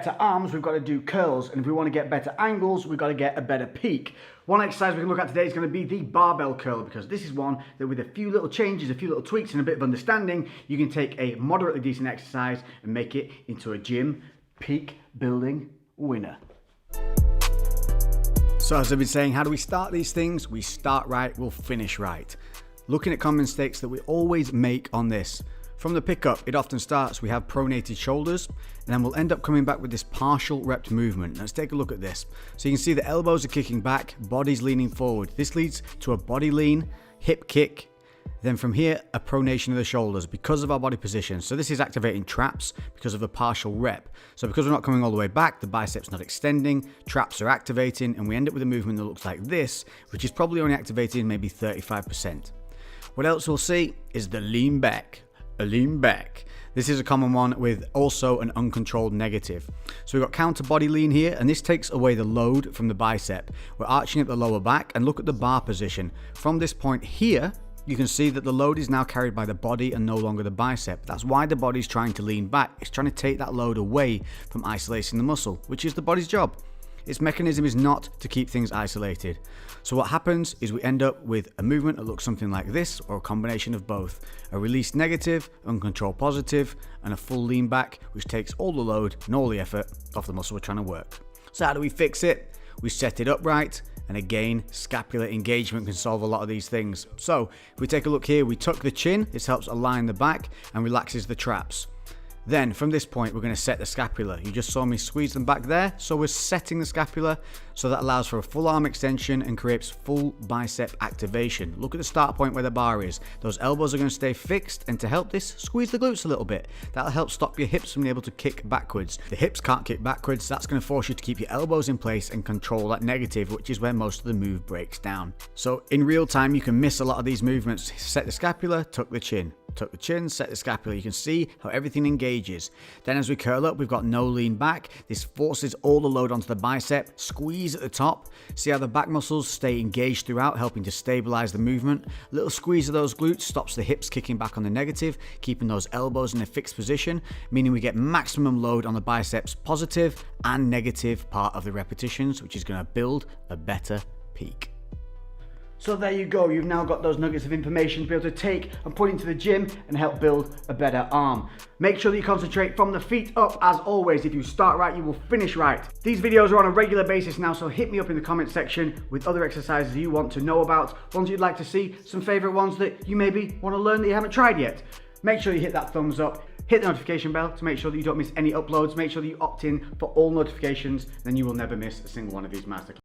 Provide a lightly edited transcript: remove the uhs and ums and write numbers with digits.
To arms, we've got to do curls, and if we want to get better angles, we've got to get a better peak. One exercise we can look at today is going to be the barbell curl, because this is one that with a few little changes, a few little tweaks and a bit of understanding, you can take a moderately decent exercise and make it into a gym peak building winner. So as I've been saying, how do we start these things? We start right, we'll finish right. Looking at common mistakes that we always make on this. From the pickup, it often starts, we have pronated shoulders, and then we'll end up coming back with this partial rep movement. Let's take a look at this. So you can see the elbows are kicking back, body's leaning forward. This leads to a body lean, hip kick, then from here, a pronation of the shoulders because of our body position. So this is activating traps because of a partial rep. So because we're not coming all the way back, the biceps not extending, traps are activating, and we end up with a movement that looks like this, which is probably only activating maybe 35%. What else we'll see is the lean back. A lean back. This is a common one with also an uncontrolled negative. So we've got counter body lean here, and this takes away the load from the bicep. We're arching at the lower back, and look at the bar position. From this point here, you can see that the load is now carried by the body and no longer the bicep. That's why the body's trying to lean back. It's trying to take that load away from isolating the muscle, which is the body's job. Its mechanism is not to keep things isolated. So what happens is we end up with a movement that looks something like this, or a combination of both. A release negative, uncontrolled positive, and a full lean back, which takes all the load and all the effort off the muscle we're trying to work. So how do we fix it? We set it up right, and again, scapular engagement can solve a lot of these things. So if we take a look here, we tuck the chin. This helps align the back and relaxes the traps. Then from this point, we're going to set the scapula. You just saw me squeeze them back there. So we're setting the scapula. So that allows for a full arm extension and creates full bicep activation. Look at the start point where the bar is. Those elbows are going to stay fixed. And to help this, squeeze the glutes a little bit. That'll help stop your hips from being able to kick backwards. The hips can't kick backwards. That's going to force you to keep your elbows in place and control that negative, which is where most of the move breaks down. So in real time, you can miss a lot of these movements. Set the scapula, tuck the chin. Tuck the chin, set the scapula. You can see how everything engages. Then as we curl up, we've got no lean back. This forces all the load onto the bicep. Squeeze at the top. See how the back muscles stay engaged throughout, helping to stabilize the movement. A little squeeze of those glutes stops the hips kicking back on the negative, keeping those elbows in a fixed position, meaning we get maximum load on the biceps positive and negative part of the repetitions, which is going to build a better peak. So there you go, you've now got those nuggets of information to be able to take and put into the gym and help build a better arm. Make sure that you concentrate from the feet up. As always, if you start right, you will finish right. These videos are on a regular basis now, so hit me up in the comment section with other exercises you want to know about, ones you'd like to see, some favorite ones that you maybe want to learn that you haven't tried yet. Make sure you hit that thumbs up, hit the notification bell to make sure that you don't miss any uploads, make sure that you opt in for all notifications, then you will never miss a single one of these masterclasses.